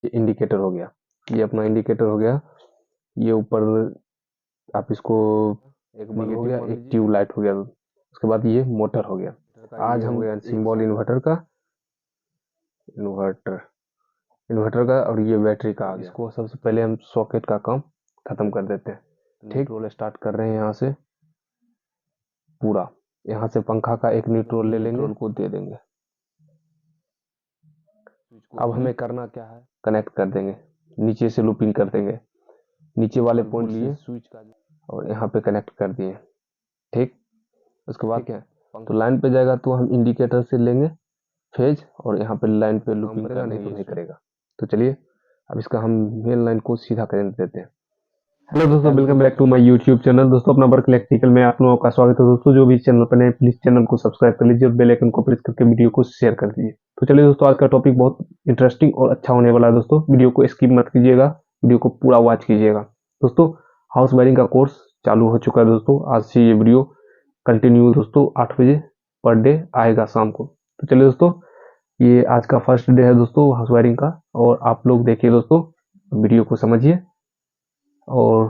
ये इंडिकेटर हो गया, ये अपना इंडिकेटर हो गया। ये ऊपर आप इसको एक बल्ब हो गया, एक ट्यूब लाइट हो गया। उसके बाद ये मोटर हो गया। आज हम गया सिंबल इन्वर्टर का, इन्वर्टर इन्वर्टर का और ये बैटरी का आ गया। इसको सबसे पहले हम सॉकेट का काम खत्म कर देते हैं। ठीक, रोल स्टार्ट कर रहे हैं यहाँ से पूरा। यहाँ से पंखा का एक न्यूट्रल ले लेंगे, न्यूट्रल को दे देंगे। अब हमें करना क्या है, कनेक्ट कर देंगे, नीचे से लूपिंग कर देंगे, नीचे वाले पॉइंट लिए स्विच का और यहाँ पे कनेक्ट कर दिए। ठीक, उसके बाद क्या है, तो लाइन पे जाएगा तो हम इंडिकेटर से लेंगे फेज और यहाँ पे लाइन पे लूपिंग करेगा, नहीं तो नहीं करेगा। तो चलिए अब इसका हम मेन लाइन को सीधा कर देते हैं। हेलो दोस्तों, welcome back to my YouTube channel. दोस्तों अपना वर्क इलेक्ट्रिकल में आप लोगों का स्वागत है। दोस्तों जो भी चैनल पर नए प्लीज चैनल को सब्सक्राइब कर लीजिए और बेल आइकन को प्रेस करके वीडियो को शेयर कर दीजिए। तो चलिए दोस्तों, आज का टॉपिक बहुत इंटरेस्टिंग और अच्छा होने वाला है। दोस्तों वीडियो को स्किप मत कीजिएगा, वीडियो को पूरा वॉच कीजिएगा। दोस्तों हाउस वायरिंग का कोर्स चालू हो चुका है। दोस्तों आज से ये वीडियो कंटिन्यू दोस्तों 8 बजे पर डे आएगा शाम को। तो चलिए दोस्तों, ये आज का फर्स्ट डे है दोस्तों हाउस वायरिंग का, और आप लोग देखिए दोस्तों, वीडियो को समझिए और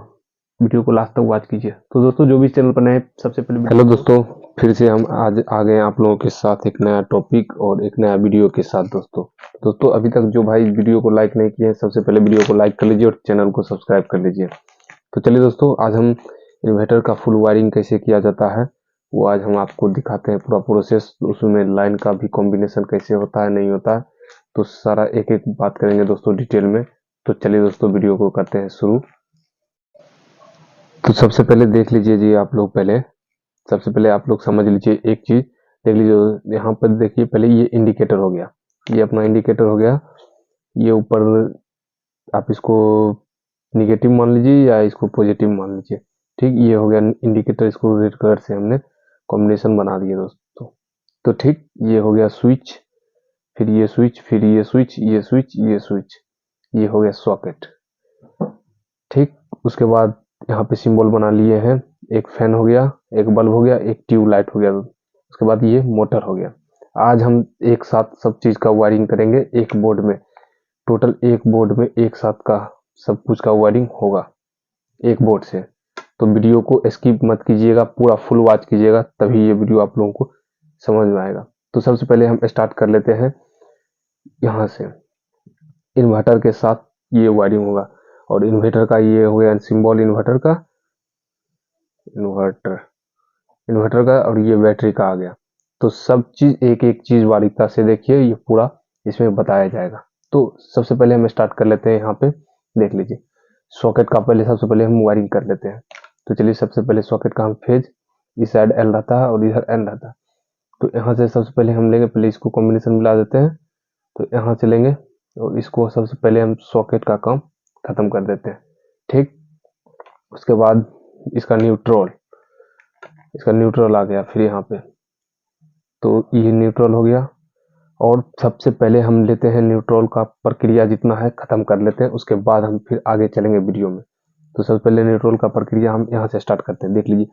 वीडियो को लास्ट तक वॉच कीजिए। तो दोस्तों जो भी चैनल पर नए, सबसे पहले हेलो दोस्तों, फिर से हम आज आ गए आप लोगों के साथ एक नया टॉपिक और एक नया वीडियो के साथ। दोस्तों अभी तक जो भाई वीडियो को लाइक नहीं किए हैं, सबसे पहले वीडियो को लाइक कर लीजिए और चैनल को सब्सक्राइब कर लीजिए। तो चलिए दोस्तों, आज हम इन्वर्टर का फुल वायरिंग कैसे किया जाता है वो आज हम आपको दिखाते हैं, पूरा प्रोसेस। उसमें लाइन का भी कॉम्बिनेशन कैसे होता है, नहीं होता है, तो सारा एक एक बात करेंगे दोस्तों डिटेल में। तो चलिए दोस्तों वीडियो को करते हैं शुरू। तो सबसे पहले देख लीजिए जी, आप लोग पहले सबसे पहले आप लोग समझ लीजिए एक चीज, देख लीजिए यहाँ पर देखिए, पहले ये इंडिकेटर हो गया, ये अपना इंडिकेटर हो गया। ये ऊपर आप इसको निगेटिव मान लीजिए या इसको पॉजिटिव मान लीजिए। ठीक, ये हो गया इंडिकेटर, इसको रेड कलर से हमने कॉम्बिनेशन बना दिया दोस्तों। तो ठीक, ये हो गया स्विच, फिर ये स्विच, फिर ये स्विच, ये स्विच, ये स्विच, ये हो गया सॉकेट। ठीक, उसके बाद यहाँ पे सिंबल बना लिए हैं, एक फैन हो गया, एक बल्ब हो गया, एक ट्यूब लाइट हो गया, उसके बाद ये मोटर हो गया। आज हम एक साथ सब चीज का वायरिंग करेंगे एक बोर्ड में, टोटल एक बोर्ड में एक साथ का सब कुछ का वायरिंग होगा एक बोर्ड से। तो वीडियो को स्किप मत कीजिएगा, पूरा फुल वॉच कीजिएगा, तभी ये वीडियो आप लोगों को समझ में आएगा। तो सबसे पहले हम स्टार्ट कर लेते हैं यहाँ से। इन्वर्टर के साथ ये वायरिंग होगा, और इन्वर्टर का ये हो गया सिंबल इन्वर्टर का, इन्वर्टर इन्वर्टर का और ये बैटरी का आ गया। तो सब चीज एक एक चीज बारीकता से देखिए, ये पूरा इसमें बताया जाएगा। तो सबसे पहले हम स्टार्ट कर लेते हैं, यहाँ पे देख लीजिए सॉकेट का पहले सबसे पहले हम वायरिंग कर लेते हैं। तो चलिए सबसे पहले सॉकेट का हम फेज, इस साइड एल रहता है और इधर एन रहता है। तो यहाँ से सबसे पहले हम लेंगे, पहले इसको कॉम्बिनेशन मिला देते हैं। तो यहाँ से लेंगे और इसको सबसे पहले हम सॉकेट का काम खत्म कर देते हैं। ठीक, उसके बाद इसका न्यूट्रल आ गया फिर यहाँ पे। तो ये न्यूट्रल हो गया, और सबसे पहले हम लेते हैं न्यूट्रल का प्रक्रिया जितना है खत्म कर लेते हैं, उसके बाद हम फिर आगे चलेंगे वीडियो में। तो सबसे पहले न्यूट्रल का प्रक्रिया हम यहाँ से स्टार्ट करते हैं। देख लीजिए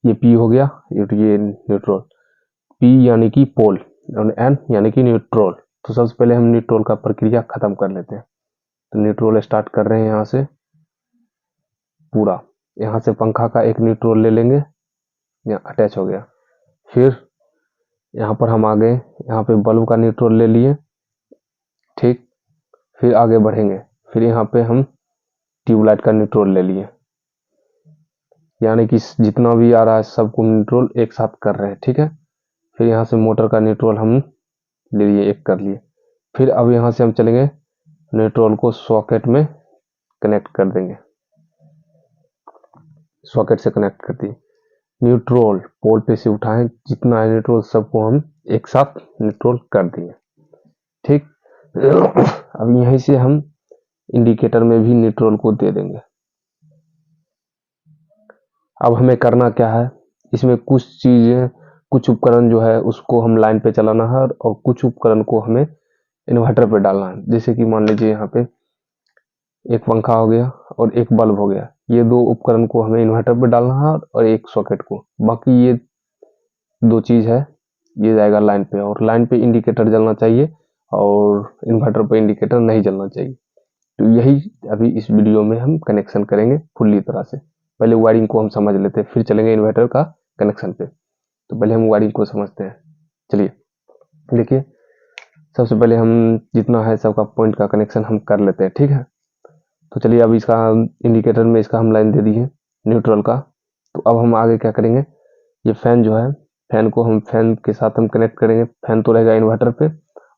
ये पी हो गया, ये न्यूट्रल, पी यानी कि पोल और एन यानी कि न्यूट्रल। तो सबसे पहले हम न्यूट्रल का प्रक्रिया खत्म कर लेते हैं। तो न्यूट्रल स्टार्ट कर रहे हैं यहाँ से पूरा। यहाँ से पंखा का एक न्यूट्रल ले लेंगे, यहाँ अटैच हो गया। फिर यहाँ पर हम आ गए, यहाँ पे बल्ब का न्यूट्रल ले लिए। ठीक, फिर आगे बढ़ेंगे, फिर यहाँ पे हम ट्यूबलाइट का न्यूट्रल ले लिए, यानी कि जितना भी आ रहा है सबको न्यूट्रल एक साथ कर रहे हैं। ठीक है, फिर यहाँ से मोटर का न्यूट्रल हम ले लिए, एक कर लिए। फिर अब यहाँ से हम चलेंगे, न्यूट्रल को सॉकेट में कनेक्ट कर देंगे, सॉकेट से कनेक्ट कर दिए। न्यूट्रल पोल पे से उठाएं, जितना है न्यूट्रल सबको हम एक साथ न्यूट्रल कर दिए। ठीक, अब यहीं से हम इंडिकेटर में भी न्यूट्रल को दे देंगे। अब हमें करना क्या है, इसमें कुछ चीजें, कुछ उपकरण जो है उसको हम लाइन पे चलाना है, और कुछ उपकरण को हमें इन्वर्टर पे डालना है। जैसे कि मान लीजिए यहाँ पे एक पंखा हो गया और एक बल्ब हो गया, ये दो उपकरण को हमें इन्वर्टर पे डालना है, और एक सॉकेट को। बाकी ये दो चीज है, ये जाएगा लाइन पे, और लाइन पे इंडिकेटर जलना चाहिए और इन्वर्टर पे इंडिकेटर नहीं जलना चाहिए। तो यही अभी इस वीडियो में हम कनेक्शन करेंगे फुल्ली तरह से। पहले वायरिंग को हम समझ लेते हैं, फिर चलेंगे इन्वर्टर का कनेक्शन पे। तो पहले हम वायरिंग को समझते हैं। चलिए देखिए, सबसे पहले हम जितना है सबका पॉइंट का कनेक्शन हम कर लेते हैं, ठीक है। तो चलिए अब इसका इंडिकेटर में इसका हम लाइन दे दी है न्यूट्रल का। तो अब हम आगे क्या करेंगे, ये फैन जो है, फैन को हम फैन के साथ हम कनेक्ट करेंगे। फैन तो रहेगा इन्वर्टर पे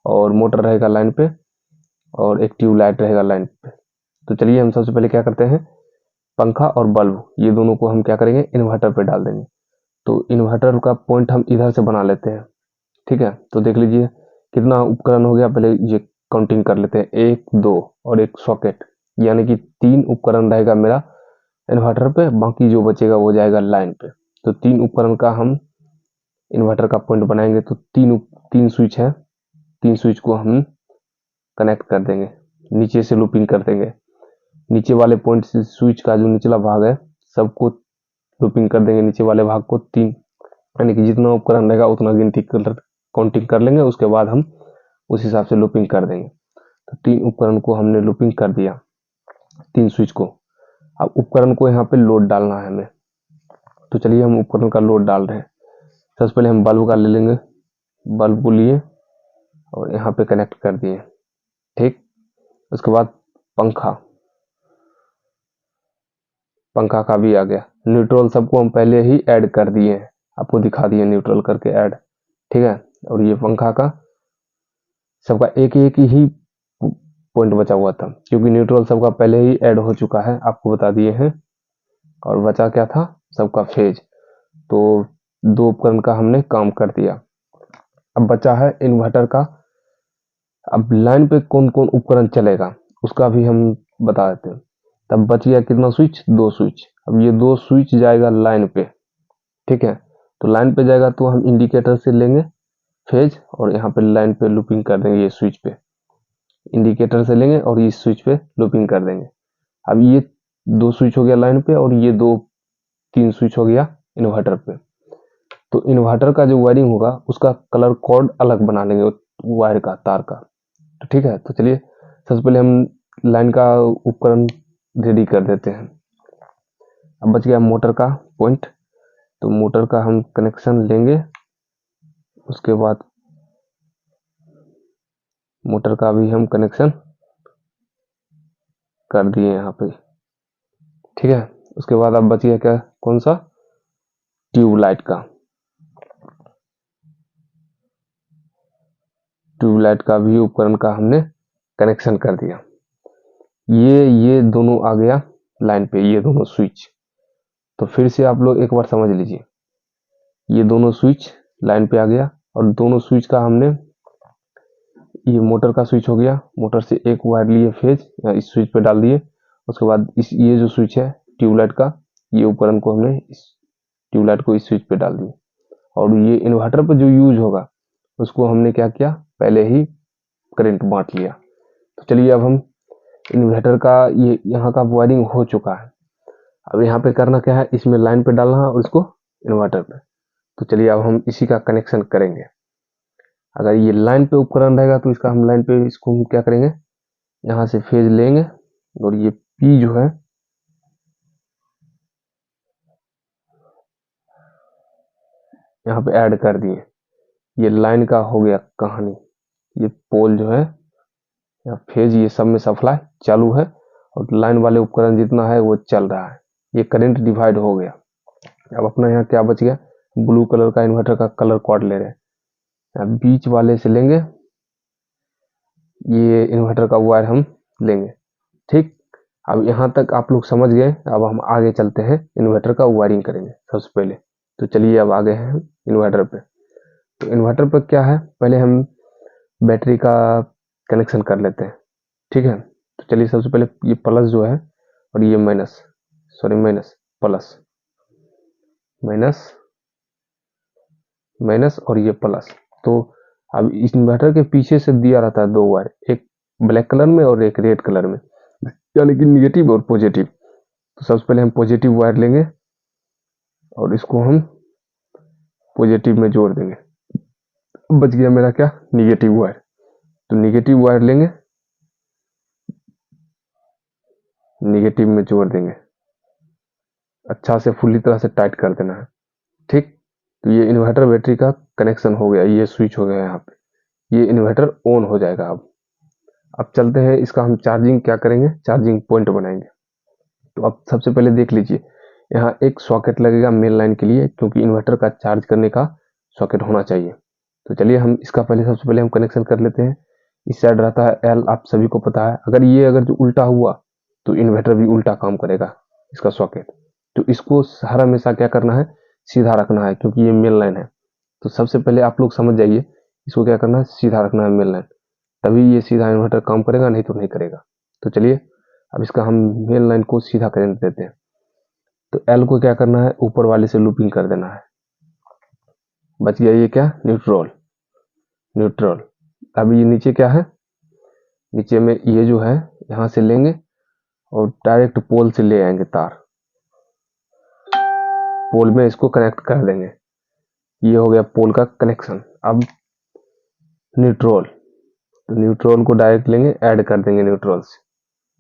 और मोटर रहेगा लाइन पे और एक ट्यूब लाइट रहेगा लाइन पे। तो चलिए हम सबसे पहले क्या करते हैं, पंखा और बल्ब ये दोनों को हम क्या करेंगे, इन्वर्टर पे डाल देंगे। तो इन्वर्टर का पॉइंट हम इधर से बना लेते हैं, ठीक है। तो देख लीजिए कितना उपकरण हो गया, पहले ये काउंटिंग कर लेते हैं, 1 2 और एक सॉकेट, यानी कि 3 उपकरण रहेगा मेरा इन्वर्टर पे, बाकी जो बचेगा वो जाएगा लाइन पे। तो 3 उपकरण का हम इन्वर्टर का पॉइंट बनाएंगे। तो तीन स्विच है, 3 स्विच को हम कनेक्ट कर देंगे, नीचे से लूपिंग कर देंगे। नीचे वाले पॉइंट से स्विच का जो निचला भाग है सबको लूपिंग कर देंगे, नीचे वाले भाग को 3, यानी कि जितना उपकरण रहेगा उतना गिनती काउंटिंग कर लेंगे, उसके बाद हम उस हिसाब से लूपिंग कर देंगे। तो 3 उपकरण को हमने लूपिंग कर दिया, 3 स्विच को। अब उपकरण को यहाँ पे लोड डालना है हमें। तो चलिए हम उपकरण का लोड डाल रहे हैं। सबसे पहले हम बल्ब का ले लेंगे, बल्ब को लिए और यहाँ पे कनेक्ट कर दिए, ठीक। उसके बाद पंखा, पंखा का भी आ गया। न्यूट्रल सबको हम पहले ही ऐड कर दिए हैं, आपको दिखा दिए न्यूट्रल करके ऐड, ठीक है। और ये पंखा का सबका एक एक ही पॉइंट बचा हुआ था, क्योंकि न्यूट्रल सबका पहले ही ऐड हो चुका है, आपको बता दिए हैं। और बचा क्या था, सबका फेज। तो 2 उपकरण का हमने काम कर दिया। अब बचा है इन्वर्टर का। अब लाइन पे कौन कौन उपकरण चलेगा उसका भी हम बता देते हैं। तब बच गया कितना स्विच, 2 स्विच। अब ये 2 स्विच जाएगा लाइन पे, ठीक है। तो लाइन पे जाएगा तो हम इंडिकेटर से लेंगे फेज और यहाँ पे लाइन पे लूपिंग कर देंगे, ये स्विच पे इंडिकेटर से लेंगे और इस स्विच पे लूपिंग कर देंगे। अब ये 2 स्विच हो गया लाइन पे और ये 3 स्विच हो गया इन्वर्टर पे। तो इन्वर्टर का जो वायरिंग होगा उसका कलर कोड अलग बना लेंगे वायर का, तार का। तो ठीक है, तो चलिए सबसे पहले हम लाइन का उपकरण रेडी कर देते हैं। अब बच गया मोटर का पॉइंट। तो मोटर का हम कनेक्शन लेंगे, उसके बाद मोटर का भी हम कनेक्शन कर दिए यहाँ पे, ठीक है। उसके बाद अब बच गया क्या, कौन सा, ट्यूबलाइट का। ट्यूबलाइट का भी उपकरण का हमने कनेक्शन कर दिया। ये दोनों आ गया लाइन पे, ये दोनों स्विच। तो फिर से आप लोग एक बार समझ लीजिए, ये दोनों स्विच लाइन पे आ गया और दोनों स्विच का हमने, ये मोटर का स्विच हो गया, मोटर से एक वायर लिए फेज इस स्विच पे डाल दिए। उसके बाद ये जो स्विच है ट्यूबलाइट का, ये उपकरण को हमने इस ट्यूबलाइट को इस स्विच पे डाल दिया। और ये इन्वर्टर पर जो यूज होगा उसको हमने क्या किया, पहले ही करंट बांट लिया। तो चलिए अब हम इन्वर्टर का ये यहाँ का वायरिंग हो चुका है। अब यहाँ पे करना क्या है, इसमें लाइन पे डालना है और इसको इन्वर्टर पे। तो चलिए अब हम इसी का कनेक्शन करेंगे। अगर ये लाइन पे उपकरण रहेगा तो इसका हम लाइन पे इसको हम क्या करेंगे, यहाँ से फेज लेंगे और ये पी जो है यहाँ पे ऐड कर दिए। ये लाइन का हो गया कहानी, ये पोल जो है या फेज, ये सब में सप्लाई चालू है और लाइन वाले उपकरण जितना है वो चल रहा है। ये करंट डिवाइड हो गया। अब अपना यहाँ क्या बच गया, ब्लू कलर का इन्वर्टर का कलर कोड ले रहे हैं। बीच वाले से लेंगे, ये इन्वर्टर का वायर हम लेंगे, ठीक। अब यहाँ तक आप लोग समझ गए। अब हम आगे चलते हैं, इन्वर्टर का वायरिंग करेंगे सबसे पहले। तो चलिए अब आगे हैं इन्वर्टर पे। तो इन्वर्टर पे क्या है, पहले हम बैटरी का कनेक्शन कर लेते हैं, ठीक है। तो चलिए सबसे पहले ये प्लस जो है और ये minus, sorry minus, plus minus minus और ये प्लस। तो अब इस इन्वर्टर के पीछे से दिया रहता है 2 वायर, एक ब्लैक कलर में और एक रेड कलर में, यानी कि निगेटिव और पॉजिटिव। तो सबसे पहले हम पॉजिटिव वायर लेंगे और इसको हम पॉजिटिव में जोड़ देंगे। बच गया मेरा क्या, निगेटिव वायर। तो निगेटिव वायर लेंगे निगेटिव में जोड़ देंगे, अच्छा से फुल्ली तरह से टाइट कर देना है। ठीक, तो ये इन्वर्टर बैटरी का कनेक्शन हो गया, ये स्विच हो गया यहाँ पे, ये इन्वर्टर ऑन हो जाएगा। अब चलते हैं, इसका हम चार्जिंग क्या करेंगे, चार्जिंग पॉइंट बनाएंगे। तो अब सबसे पहले देख लीजिए, यहाँ एक सॉकेट लगेगा मेन लाइन के लिए, क्योंकि इन्वर्टर का चार्ज करने का सॉकेट होना चाहिए। तो चलिए हम इसका सबसे पहले हम कनेक्शन कर लेते हैं। इस साइड रहता है एल, आप सभी को पता है। अगर जो उल्टा हुआ तो इन्वर्टर भी उल्टा काम करेगा, इसका सॉकेट। तो इसको हर हमेशा क्या करना है, सीधा रखना है, क्योंकि ये मेन लाइन है। तो सबसे पहले आप लोग समझ जाइए, इसको क्या करना है, सीधा रखना है मेन लाइन, तभी ये सीधा इन्वर्टर काम करेगा, नहीं तो नहीं करेगा। तो चलिए अब इसका हम मेन लाइन को सीधा करंट देते हैं। तो एल को क्या करना है, ऊपर वाले से लूपिंग कर देना है। बच गया ये क्या, न्यूट्रल। न्यूट्रल। अब ये नीचे क्या है, नीचे में ये जो है यहाँ से लेंगे और डायरेक्ट पोल से ले आएंगे तार, पोल में इसको कनेक्ट कर देंगे। ये हो गया पोल का कनेक्शन। अब न्यूट्रल, तो न्यूट्रल को डायरेक्ट लेंगे, ऐड कर देंगे न्यूट्रल से।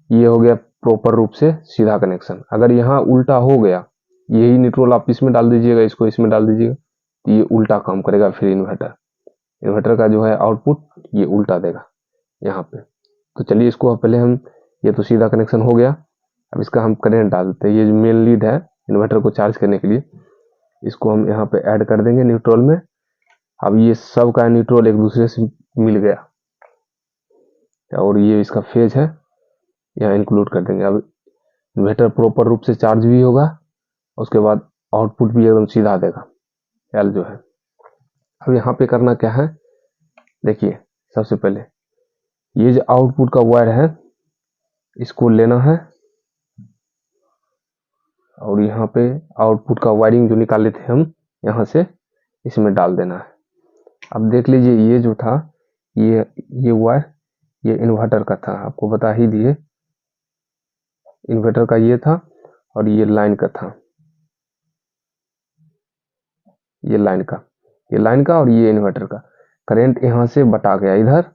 ये हो गया प्रॉपर रूप से सीधा कनेक्शन। अगर यहाँ उल्टा हो गया, यही न्यूट्रल आप इसमें डाल दीजिएगा, इसको इसमें डाल दीजिएगा, तो ये उल्टा काम करेगा। फिर इन्वर्टर का जो है आउटपुट ये उल्टा देगा यहाँ पे। तो चलिए इसको पहले हम, ये तो सीधा कनेक्शन हो गया, अब इसका हम करंट डाल देते हैं। ये जो मेन लीड है इन्वर्टर को चार्ज करने के लिए, इसको हम यहाँ पे ऐड कर देंगे न्यूट्रल में। अब ये सब का न्यूट्रल एक दूसरे से मिल गया, और ये इसका फेज है, यहाँ इंक्लूड कर देंगे। अब इन्वर्टर प्रॉपर रूप से चार्ज भी होगा, उसके बाद आउटपुट भी एकदम सीधा देगा, एल जो है। अब यहाँ पे करना क्या है, देखिए सबसे पहले ये जो आउटपुट का वायर है इसको लेना है, और यहाँ पे आउटपुट का वायरिंग जो निकाले थे हम यहाँ से इसमें डाल देना है। अब देख लीजिए, ये जो था ये वायर ये इन्वर्टर का था, आपको बता ही दिए, इन्वर्टर का ये था, और ये लाइन का था, ये लाइन का और ये इन्वर्टर का। करंट यहाँ से बटा गया इधर,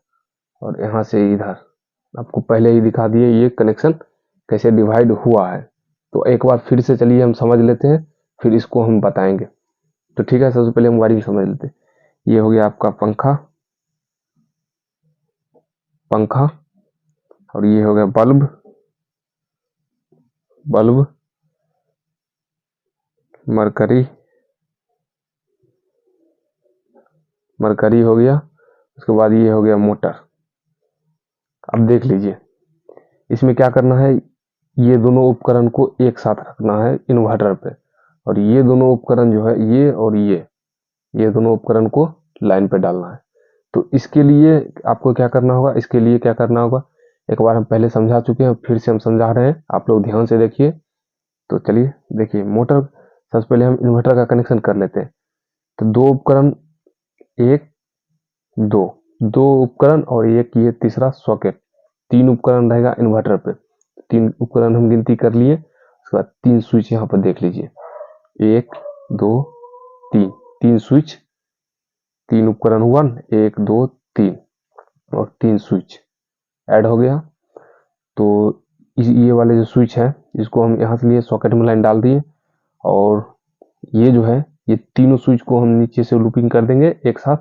और यहाँ से इधर। आपको पहले ही दिखा दिए ये कनेक्शन कैसे डिवाइड हुआ है। तो एक बार फिर से चलिए हम समझ लेते हैं, फिर इसको हम बताएंगे। तो ठीक है, सबसे पहले हम वायरिंग समझ लेते हैं। ये हो गया आपका पंखा, और ये हो गया बल्ब, मरकरी हो गया। उसके बाद ये हो गया मोटर। अब देख लीजिए, इसमें क्या करना है, ये दोनों उपकरण को एक साथ रखना है इन्वर्टर पे, और ये दोनों उपकरण जो है ये और ये दोनों उपकरण को लाइन पे डालना है। तो इसके लिए आपको क्या करना होगा, एक बार हम पहले समझा चुके हैं, फिर से हम समझा रहे हैं, आप लोग ध्यान से देखिए। तो चलिए देखिए, मोटर सबसे पहले हम इन्वर्टर का कनेक्शन कर लेते हैं। तो दो उपकरण, दो उपकरण और एक ये तीसरा सॉकेट, 3 उपकरण रहेगा इन्वर्टर पे। 3 उपकरण हम गिनती कर लिए। उसके बाद 3 स्विच यहाँ पर देख लीजिए, 1 2 3, 3 स्विच, 3 उपकरण 1 1 2 3, और 3 स्विच ऐड हो गया। तो ये वाले जो स्विच है इसको हम यहाँ से लिए, सॉकेट में लाइन डाल दिए, और ये जो है ये तीनों स्विच को हम नीचे से लूपिंग कर देंगे एक साथ,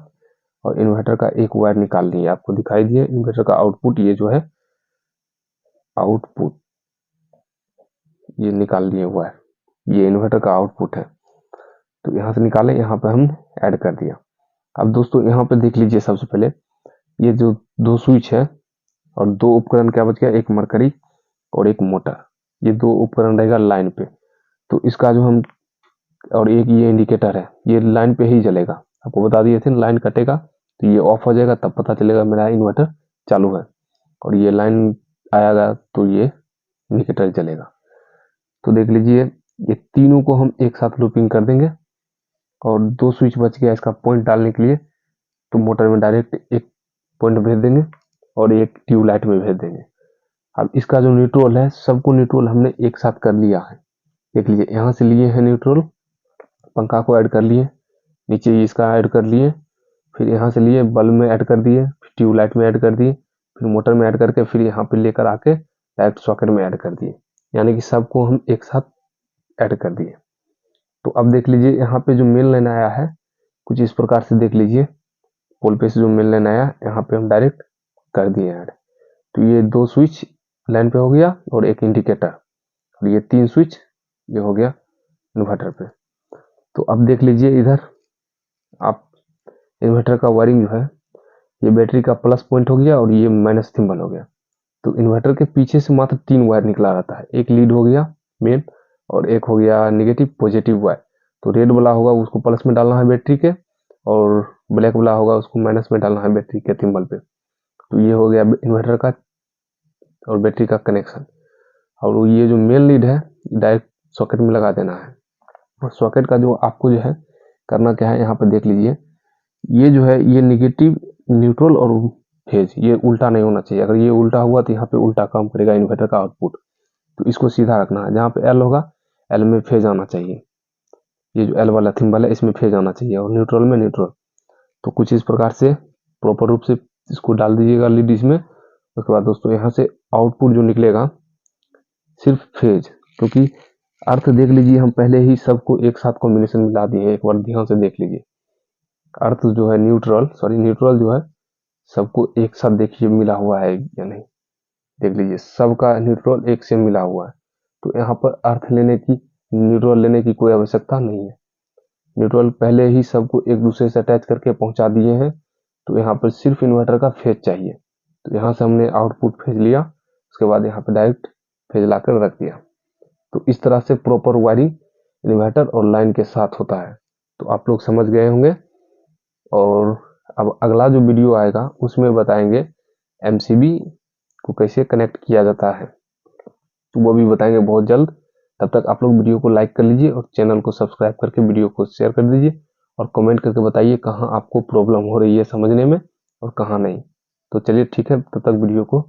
और इन्वर्टर का एक वायर निकाल लिए। आपको दिखाई दिए इन्वर्टर का आउटपुट, ये जो है आउटपुट, ये निकाल लिए वायर, ये इन्वर्टर का आउटपुट है। तो यहाँ से निकाले, यहाँ पे हम ऐड कर दिया। अब दोस्तों यहाँ पे देख लीजिए, सबसे पहले ये जो 2 स्विच है और 2 उपकरण क्या बच गया, एक मरकरी और एक मोटर, ये 2 उपकरण रहेगा लाइन पे। तो इसका जो हम, और एक ये इंडिकेटर है, ये लाइन पे ही जलेगा। आपको बता दिए थे लाइन कटेगा तो ये ऑफ हो जाएगा, तब पता चलेगा मेरा इन्वर्टर चालू है, और ये लाइन आएगा तो ये इंडिकेटर जलेगा। तो देख लीजिए, ये तीनों को हम एक साथ लूपिंग कर देंगे, और 2 स्विच बच गया इसका पॉइंट डालने के लिए। तो मोटर में डायरेक्ट एक पॉइंट भेज देंगे और एक ट्यूबलाइट में भेज देंगे। अब इसका जो न्यूट्रल है, सबको न्यूट्रल हमने एक साथ कर लिया है। देख लीजिए, यहाँ से लिए हैं न्यूट्रल, पंखा को ऐड कर लिए, नीचे इसका ऐड कर लिए, फिर यहाँ से लिए बल्ब में ऐड कर दिए, फिर ट्यूबलाइट में ऐड कर दिए, फिर मोटर में ऐड करके फिर यहाँ पे लेकर आके डायरेक्ट सॉकेट में ऐड कर दिए। यानी कि सबको हम एक साथ ऐड कर दिए। तो अब देख लीजिए यहाँ पे जो मेन लाइन आया है कुछ इस प्रकार से देख लीजिए, पोल पे से जो मेन लाइन आया यहाँ पे हम डायरेक्ट कर दिए ऐड। तो ये 2 स्विच लाइन पे हो गया और एक इंडिकेटर, और ये 3 स्विच ये हो गया इन्वर्टर पे। तो अब देख लीजिए इधर आप इन्वर्टर का वायरिंग जो है ये बैटरी का प्लस पॉइंट हो गया और ये माइनस सिंबल हो गया। तो इन्वर्टर के पीछे से मात्र 3 वायर निकला रहता है, एक लीड हो गया मेन और एक हो गया नेगेटिव पॉजिटिव वायर। तो रेड वाला होगा उसको प्लस में डालना है बैटरी के, और ब्लैक वाला होगा उसको माइनस में डालना है बैटरी के सिंबल पे। तो ये हो गया इन्वर्टर का और बैटरी का कनेक्शन। और ये जो मेन लीड है डायरेक्ट सॉकेट में लगा देना है। और सॉकेट का जो आपको जो है करना क्या है, यहाँ पर देख लीजिए ये जो है ये नेगेटिव न्यूट्रल और फेज ये उल्टा नहीं होना चाहिए। अगर ये उल्टा हुआ तो यहाँ पे उल्टा काम करेगा इन्वर्टर का आउटपुट। तो इसको सीधा रखना है, जहाँ पे एल होगा एल में फेज आना चाहिए, ये जो एल वाला सिंबल है इसमें फेज आना चाहिए, और न्यूट्रल में न्यूट्रल। तो कुछ इस प्रकार से प्रॉपर रूप से इसको डाल दीजिएगा लीड इसमें। उसके बाद दोस्तों यहाँ से आउटपुट जो निकलेगा सिर्फ फेज, क्योंकि अर्थ देख लीजिए हम पहले ही सबको एक साथ कॉम्बिनेशन मिला दिए, एक बार ध्यान से देख लीजिए। अर्थ जो है न्यूट्रल जो है सबको एक साथ देखिए मिला हुआ है या नहीं, देख लीजिए सबका न्यूट्रल एक से मिला हुआ है। तो यहाँ पर अर्थ लेने की न्यूट्रल लेने की कोई आवश्यकता नहीं है, न्यूट्रल पहले ही सबको एक दूसरे से अटैच करके पहुंचा दिए हैं। तो यहाँ पर सिर्फ इन्वर्टर का फेज चाहिए। तो यहाँ से हमने आउटपुट फेज लिया, उसके बाद यहाँ पे डायरेक्ट फेज लाकर रख दिया। तो इस तरह से प्रॉपर वायरिंग इन्वर्टर और लाइन के साथ होता है। तो आप लोग समझ गए होंगे। और अब अगला जो वीडियो आएगा उसमें बताएंगे एमसीबी को कैसे कनेक्ट किया जाता है, तो वो भी बताएंगे बहुत जल्द। तब तक आप लोग वीडियो को लाइक कर लीजिए और चैनल को सब्सक्राइब करके वीडियो को शेयर कर दीजिए, और कमेंट करके बताइए कहाँ आपको प्रॉब्लम हो रही है समझने में और कहाँ नहीं। तो चलिए ठीक है, तब तक वीडियो को